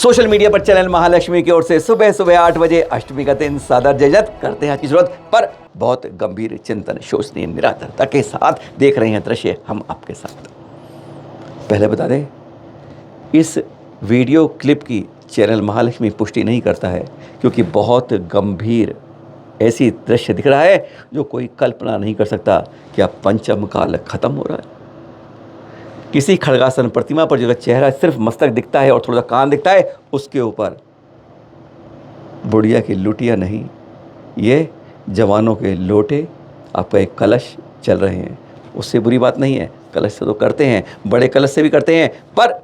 Social media पर channel Mahalakshmi की ओर से सुबह सुबह 8 बजे अष्टमी का दिन सादर जजत करते हैं आज की जरूरत पर बहुत गंभीर चिंतन शोचनीय निराधारता के साथ देख रहे हैं दृश्य हम आपके साथ। पहले बता दें, इस वीडियो क्लिप की चैनल महालक्ष्मी पुष्टि नहीं करता है क्योंकि बहुत गंभीर ऐसी दृश्य दिख रहा है जो कोई कल्पना नहीं कर सकता कि अब पंचम काल खत्म हो रहा है। किसी खड़गासन प्रतिमा पर जो चेहरा सिर्फ मस्तक दिखता है और थोड़ा सा कान दिखता है, उसके ऊपर बुढ़िया की लुटिया नहीं, ये जवानों के लोटे आपका एक कलश चल रहे हैं। उससे बुरी बात नहीं है, कलश से तो करते हैं, बड़े कलश से भी करते हैं, पर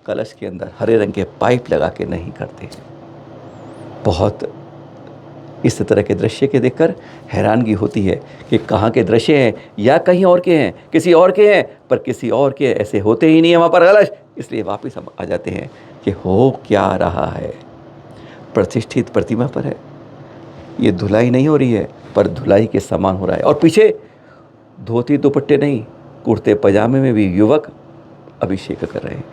कलश के अंदर हरे रंग के पाइप लगा के नहीं करते। बहुत इस तरह के दृश्य के देखकर हैरानगी होती है कि कहाँ के दृश्य हैं या कहीं और के हैं, किसी और के हैं, पर किसी और के ऐसे होते ही नहीं है वहाँ पर कलश। इसलिए वापस हम आ जाते हैं कि हो क्या रहा है। प्रतिष्ठित प्रतिमा पर है, ये धुलाई नहीं हो रही है पर धुलाई के समान हो रहा है। और पीछे धोती दुपट्टे नहीं, कुर्ते पजामे में भी युवक अभिषेक कर रहे हैं।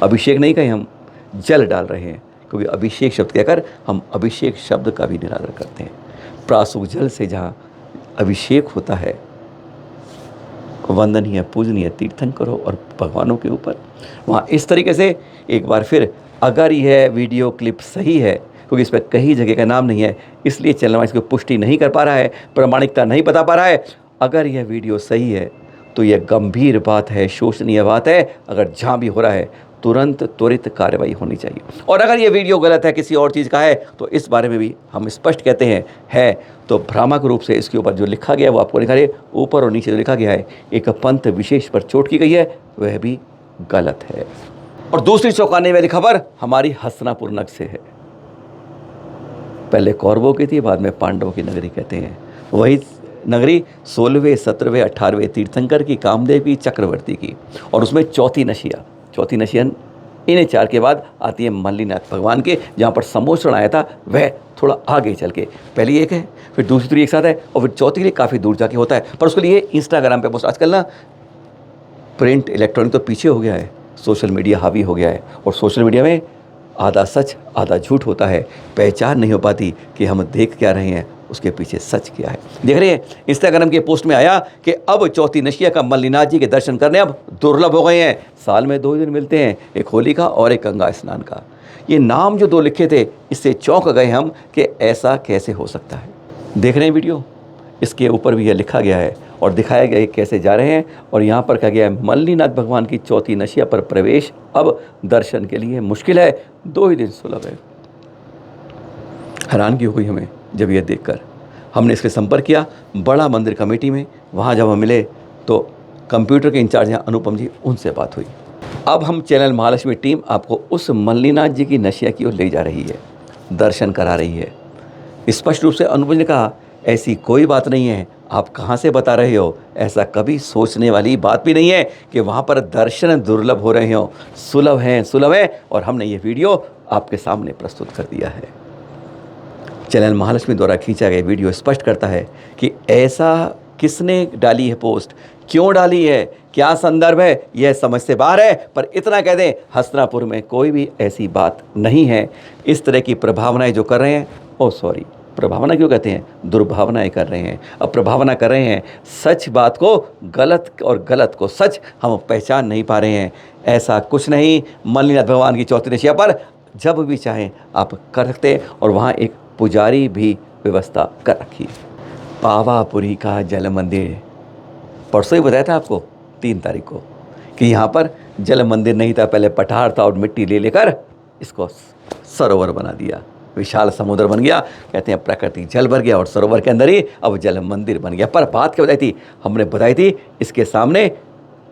अभिषेक नहीं कहें, हम जल डाल रहे हैं, क्योंकि अभिषेक शब्द कहकर हम अभिषेक शब्द का भी निरादर करते हैं। प्रासूक जल से जहाँ अभिषेक होता है, वंदनीय पूजनीय तीर्थंकर हो और भगवानों के ऊपर, वहाँ इस तरीके से एक बार फिर अगर यह वीडियो क्लिप सही है, क्योंकि इस पर कहीं जगह का नाम नहीं है इसलिए चैनल इसको पुष्टि नहीं कर पा रहा है, प्रामाणिकता नहीं बता पा रहा है। अगर यह वीडियो सही है तो यह गंभीर बात है, शोचनीय बात है। अगर जहाँ भी हो रहा है तुरंत त्वरित कार्रवाई होनी चाहिए। और अगर ये वीडियो गलत है, किसी और चीज़ का है, तो इस बारे में भी हम स्पष्ट कहते हैं है तो भ्रामक रूप से इसके ऊपर जो लिखा गया है वो आपको लिखा है, ऊपर और नीचे जो लिखा गया है एक पंथ विशेष पर चोट की गई है, वह भी गलत है। और दूसरी चौंकाने वाली खबर हमारी हस्तिनापुर नगर से है। पहले कौरवों की थी, बाद में पांडवों की नगरी कहते हैं। वही नगरी 16वें 17वें 18वें तीर्थंकर की, कामदेव की, चक्रवर्ती की, और उसमें चौथी नशिया इन चार के बाद आती है मल्लीनाथ भगवान के, जहाँ पर समोसरण आया था वह थोड़ा आगे चल के पहली एक है, फिर दूसरी एक साथ है, और फिर चौथी के लिए काफ़ी दूर जाके होता है। पर उसके लिए इंस्टाग्राम पे पोस्ट, आजकल ना प्रिंट इलेक्ट्रॉनिक तो पीछे हो गया है, सोशल मीडिया हावी हो गया है, और सोशल मीडिया में आधा सच आधा झूठ होता है। पहचान नहीं हो पाती कि हम देख क्या रहे हैं, उसके पीछे सच क्या है। देख रहे हैं इंस्टाग्राम के पोस्ट में आया कि अब चौथी नशिया का मल्लीनाथ जी के दर्शन करने अब दुर्लभ हो गए हैं। साल में 2 दिन मिलते हैं, एक होली का और एक गंगा स्नान का। ये नाम जो 2 लिखे थे, इससे चौंक गए हम कि ऐसा कैसे हो सकता है। देख रहे हैं वीडियो, इसके ऊपर भी यह लिखा गया है और दिखाया गया है कैसे जा रहे हैं। और यहाँ पर कहा गया है मल्लीनाथ भगवान की चौथी नशिया पर प्रवेश अब दर्शन के लिए मुश्किल है, 2 ही दिन सुलभ है। हैरानगी हो गई हमें जब यह देखकर। हमने इसके संपर्क किया बड़ा मंदिर कमेटी में, वहाँ जब हम मिले तो कंप्यूटर के इंचार्ज हैं अनुपम जी, उनसे बात हुई। अब हम चैनल महालक्ष्मी टीम आपको उस मल्लीनाथ जी की नशिया की ओर ले जा रही है, दर्शन करा रही है। स्पष्ट रूप से अनुपम ने कहा ऐसी कोई बात नहीं है, आप कहाँ से बता रहे हो, ऐसा कभी सोचने वाली बात भी नहीं है कि वहाँ पर दर्शन दुर्लभ हो रहे हो, सुलभ हैं। और हमने ये वीडियो आपके सामने प्रस्तुत कर दिया है। चैनल महालक्ष्मी द्वारा खींचा गया वीडियो स्पष्ट करता है कि ऐसा किसने डाली है पोस्ट, क्यों डाली है, क्या संदर्भ है, यह समझ से बाहर है। पर इतना कह दें, हस्तिनापुर में कोई भी ऐसी बात नहीं है। इस तरह की प्रभावनाएं जो कर रहे हैं, प्रभावना क्यों कहते हैं, दुर्भावनाएं कर रहे हैं। अब प्रभावना कर रहे हैं, सच बात को गलत और गलत को सच हम पहचान नहीं पा रहे हैं। ऐसा कुछ नहीं। मल्लीनाथ भगवान की चौथी नशिया पर जब भी चाहें आप कर सकते हैं, और वहाँ एक पुजारी भी व्यवस्था कर रखी। पावापुरी का जल मंदिर, परसों ही बताया था आपको 3 तारीख को कि यहाँ पर जल मंदिर नहीं था, पहले पठार था और मिट्टी ले लेकर इसको सरोवर बना दिया, विशाल समुद्र बन गया। कहते हैं प्राकृतिक जल भर गया और सरोवर के अंदर ही अब जल मंदिर बन गया। पर बात क्या बताई थी, हमने बताई थी इसके सामने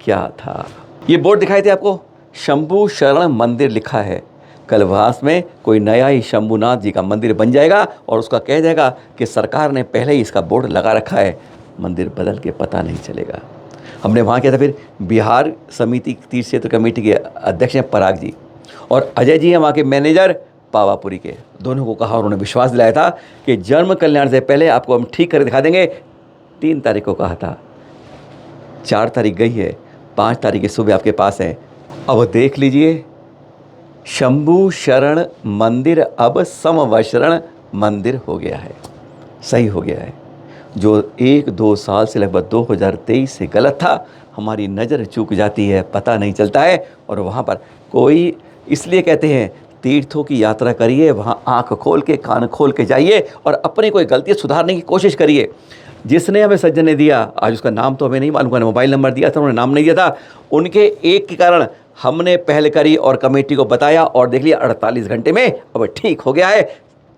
क्या था। ये बोर्ड दिखाए थे आपको, शंभू शरण मंदिर लिखा है। कलवास में कोई नया ही शंभुनाथ जी का मंदिर बन जाएगा और उसका कह जाएगा कि सरकार ने पहले ही इसका बोर्ड लगा रखा है, मंदिर बदल के पता नहीं चलेगा। हमने वहाँ किया था। फिर बिहार समिति तीर्थ क्षेत्र कमेटी के अध्यक्ष हैं पराग जी, और अजय जी हैं वहाँ के मैनेजर पावापुरी के। दोनों को कहा और उन्होंने विश्वास दिलाया था कि जन्म कल्याण से पहले आपको हम ठीक कर दिखा देंगे। 3 तारीख को कहा था, 4 तारीख गई है, 5 तारीख की सुबह आपके पास है। अब देख लीजिए शंभू शरण मंदिर अब समवशरण मंदिर हो गया है, सही हो गया है। जो 1-2 साल से लगभग 2023 से गलत था, हमारी नज़र चूक जाती है, पता नहीं चलता है। और वहाँ पर कोई, इसलिए कहते हैं तीर्थों की यात्रा करिए, वहाँ आँख खोल के कान खोल के जाइए और अपनी कोई गलती सुधारने की कोशिश करिए। जिसने हमें सज्जन ने दिया, आज उसका नाम तो हमें नहीं मालूम, उन्होंने मोबाइल नंबर दिया था, उन्होंने नाम नहीं दिया था, उनके एक के कारण हमने पहल करी और कमेटी को बताया और देख लिया 48 घंटे में अब ठीक हो गया है।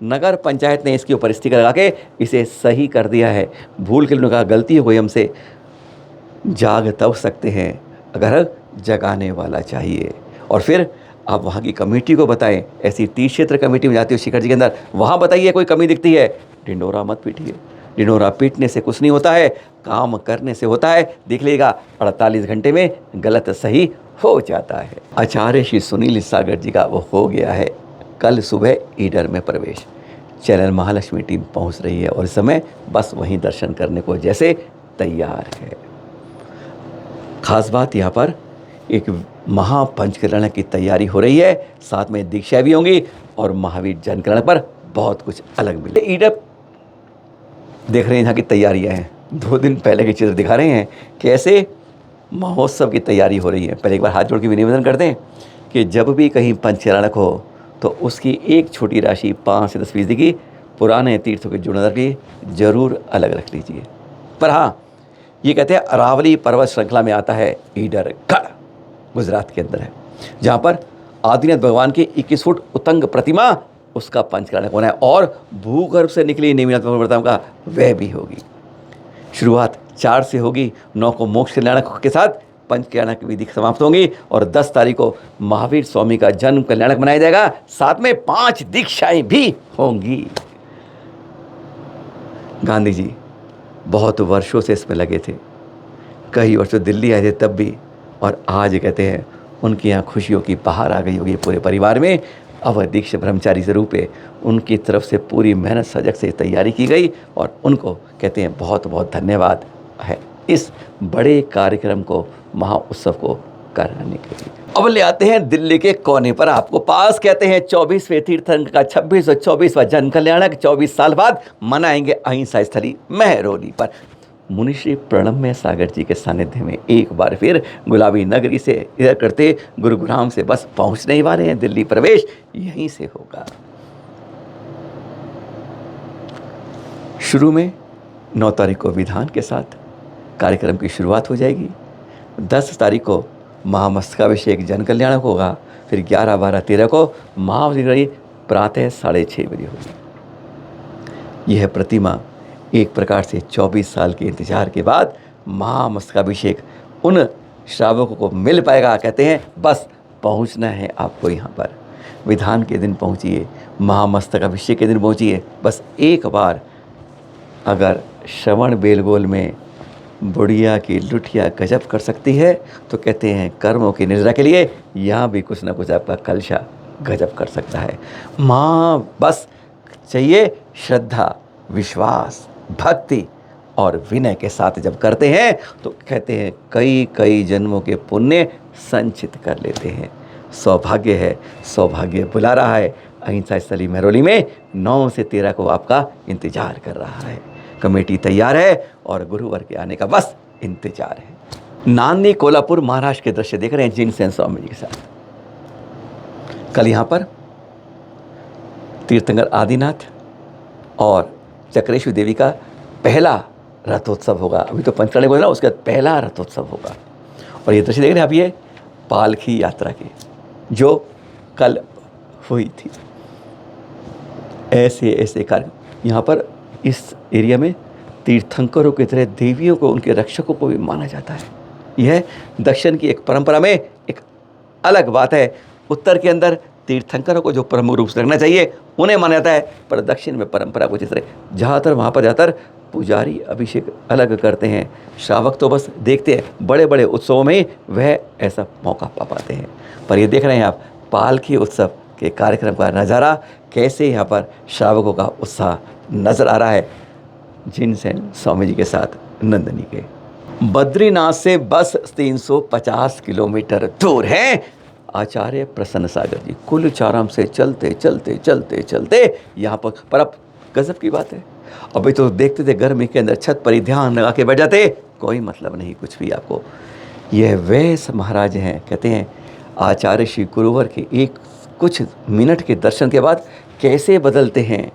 नगर पंचायत ने इसके ऊपर स्टिकर लगा के इसे सही कर दिया है। भूल के उन्होंने कहा गलती हो गई हमसे, जाग तब सकते हैं अगर जगाने वाला चाहिए। और फिर आप वहाँ की कमेटी को बताएं, ऐसी तीर्थ क्षेत्र कमेटी में जाती हो शिखर जी के अंदर, वहाँ बताइए कोई कमी दिखती है, ढिंडोरा मत पीटिए। ढिंडोरा पीटने से कुछ नहीं होता है, काम करने से होता है। देख लीजिएगा 48 घंटे में गलत सही हो जाता है। आचार्य श्री सुनील सागर जी का वो हो गया है कल सुबह ईडर में प्रवेश। चैनल महालक्ष्मी टीम पहुंच रही है और इस समय बस वहीं दर्शन करने को जैसे तैयार है। खास बात यहाँ पर एक महापंचकरण की तैयारी हो रही है, साथ में दीक्षा भी होंगी और महावीर जनकरण पर बहुत कुछ अलग मिले। ईडर देख रहे हैं, यहाँ की तैयारियाँ हैं, 2 दिन पहले के चित्र दिखा रहे हैं कैसे महोत्सव की तैयारी हो रही है। पहले एक बार हाथ जोड़ के निवेदन करते हैं कि जब भी कहीं पंचचारणक हो तो उसकी एक छोटी राशि 5 से 10% की पुराने तीर्थों के जुड़ने की जरूर अलग रख लीजिए। पर हाँ, ये कहते हैं अरावली पर्वत श्रृंखला में आता है ईडर गढ़, गुजरात के अंदर है, जहाँ पर आदिनाथ भगवान की 21 फुट उतंग प्रतिमा, उसका पंचकरण होना है और भूगर्भ से निकली नेमिनाथ प्रतिमा का वह भी होगी। शुरुआत 4 से होगी, 9 को मोक्ष कल्याणक के साथ पंचकल्याणक विधि समाप्त होंगी और 10 तारीख को महावीर स्वामी का जन्म कल्याणक मनाया जाएगा, साथ में 5 दीक्षाएं भी होंगी। गांधी जी बहुत वर्षों से इसमें लगे थे, कई वर्षों दिल्ली आए थे तब भी, और आज कहते हैं उनकी यहाँ खुशियों की बहार आ गई होगी पूरे परिवार में। अब दीक्षा ब्रह्मचारी स्वरूप है, उनकी तरफ से पूरी मेहनत सजग से तैयारी की गई और उनको कहते हैं बहुत बहुत धन्यवाद है इस बड़े कार्यक्रम को, महाउत्सव को कराने के लिए। अब ले आते हैं दिल्ली के कोने पर आपको पास, कहते हैं 24वें तीर्थंकर का 2624वां जन कल्याणक 24 साल बाद मनाएंगे अहिंसा स्थली महरौली पर। मुनिश्री प्रणम्य सागर जी के सानिध्य में एक बार फिर गुलाबी नगरी से इधर करते गुरुग्राम से बस पहुंचने ही वाले हैं, दिल्ली प्रवेश यहीं से होगा। शुरू में 9 तारीख को विधान के साथ कार्यक्रम की शुरुआत हो जाएगी। 10 तारीख को महामस्तकाभिषेक जन कल्याणक होगा, फिर 11, 12, 13 को महावरी प्रातः 6:30 बजे होगी। यह प्रतिमा एक प्रकार से 24 साल के इंतजार के बाद महामस्तकाभिषेक उन श्रावकों को मिल पाएगा। कहते हैं बस पहुंचना है आपको यहाँ पर, विधान के दिन पहुंचिए, महामस्तकाभिषेक के दिन पहुंचिए। बस एक बार अगर श्रवण बेलगोल में बुढ़िया की लुटिया गजब कर सकती है तो कहते हैं कर्मों की निद्रा के लिए यहाँ भी कुछ ना कुछ आपका कलशा गजब कर सकता है। माँ बस चाहिए श्रद्धा, विश्वास, भक्ति और विनय के साथ जब करते हैं तो कहते हैं कई कई जन्मों के पुण्य संचित कर लेते हैं। सौभाग्य है, सौभाग्य बुला रहा है। अहिंसा स्थली महरौली में 9 से 13 को आपका इंतजार कर रहा है। कमेटी तैयार है और गुरुवार के आने का बस इंतजार है। नांदी कोल्हापुर महाराष्ट्र के दृश्य देख रहे हैं जिनसेन स्वामी जी के साथ। कल यहाँ पर तीर्थंकर आदिनाथ और चक्रेश्वरी देवी का पहला रथोत्सव होगा। अभी तो पंचकर्ण बोला, उसके बाद पहला रथोत्सव होगा। और ये दृश्य देख रहे हैं आप, ये पालकी यात्रा की जो कल हुई थी। ऐसे ऐसे कार्य यहाँ पर इस एरिया में तीर्थंकरों की तरह देवियों को, उनके रक्षकों को भी माना जाता है। यह दक्षिण की एक परंपरा में एक अलग बात है। उत्तर के अंदर तीर्थंकरों को जो प्रमुख रूप से रखना चाहिए उन्हें माना जाता है, पर दक्षिण में परंपरा कुछ इस तरह ज़्यादातर वहाँ पर ज़्यादातर पुजारी अभिषेक अलग करते हैं, श्रावक तो बस देखते हैं। बड़े बड़े उत्सवों में वह ऐसा मौका पा पाते हैं। पर ये देख रहे हैं आप पालकी उत्सव के कार्यक्रम का नज़ारा, कैसे यहाँ पर श्रावकों का उत्साह नज़र आ रहा है। जिनसेन स्वामी जी के साथ नंदनी के बद्रीनाथ से बस 350 किलोमीटर दूर है। आचार्य प्रसन्न सागर जी कुलचाराम से चलते चलते चलते चलते यहाँ पर अब गजब की बात है। अभी तो देखते थे गर्मी के अंदर छत पर ही ध्यान लगा के बैठ जाते, कोई मतलब नहीं कुछ भी आपको। यह वैस महाराज हैं, कहते हैं आचार्य श्री गुरुवर के एक कुछ मिनट के दर्शन के बाद कैसे बदलते हैं।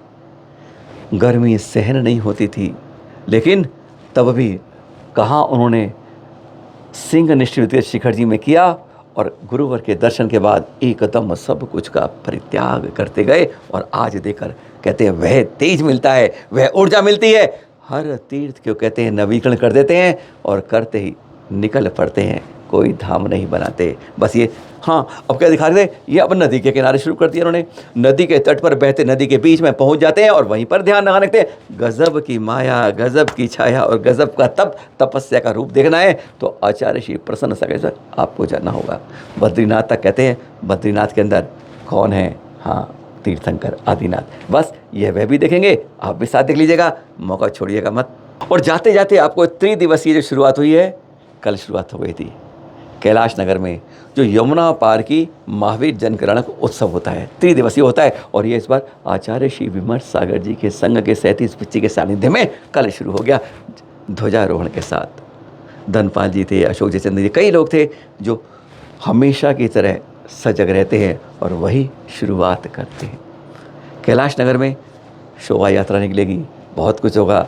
गर्मी सहन नहीं होती थी, लेकिन तब भी कहाँ उन्होंने सिंह निश्चित शिखर जी में किया और गुरुवर के दर्शन के बाद एकदम सब कुछ का परित्याग करते गए। और आज देखकर कहते हैं वह तेज मिलता है, वह ऊर्जा मिलती है। हर तीर्थ को कहते हैं नवीकरण कर देते हैं और करते ही निकल पड़ते हैं, कोई धाम नहीं बनाते। बस ये हाँ, अब क्या दिखा रहे थे, ये अब नदी के किनारे शुरू कर दिया उन्होंने। नदी के तट पर बहते नदी के बीच में पहुंच जाते हैं और वहीं पर ध्यान लगाने लगते हैं। गजब की माया, गजब की छाया और गजब का तप, तपस्या का रूप देखना है तो आचार्य श्री प्रसन्न सागर आपको जाना होगा। बद्रीनाथ तक कहते हैं, बद्रीनाथ के अंदर कौन है, हाँ तीर्थंकर आदिनाथ। बस ये वह भी देखेंगे, आप भी साथ देख लीजिएगा, मौका छोड़िएगा मत। और जाते जाते आपको त्रिदिवसीय जो शुरुआत हुई है, कल शुरुआत हो गई थी कैलाश नगर में, जो यमुना पार की महावीर जनकरण उत्सव होता है, त्रिदिवसीय होता है। और ये इस बार आचार्य श्री विमर्श सागर जी के संग के 37 बच्चे के सानिध्य में कल शुरू हो गया ध्वजारोहण के साथ। धनपाल जी थे, अशोक जयचंद्र जी, कई लोग थे जो हमेशा की तरह सजग रहते हैं और वही शुरुआत करते हैं। कैलाश नगर में शोभा यात्रा निकलेगी, बहुत कुछ होगा।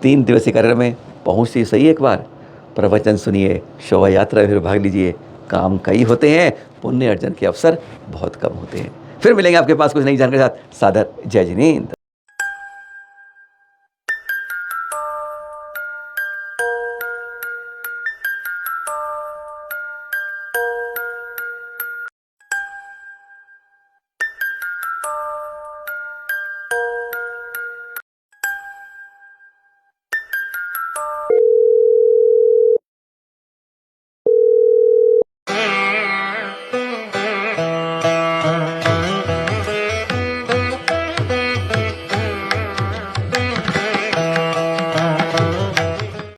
3 दिवसीय कार्यक्रम में पहुँचती सही एक बार, प्रवचन सुनिए, शोभा यात्रा में फिर भाग लीजिए। काम कई होते हैं, पुण्य अर्जन के अवसर बहुत कम होते हैं। फिर मिलेंगे आपके पास कुछ नई जानकारी के साथ। सादर जय जिनेंद्र।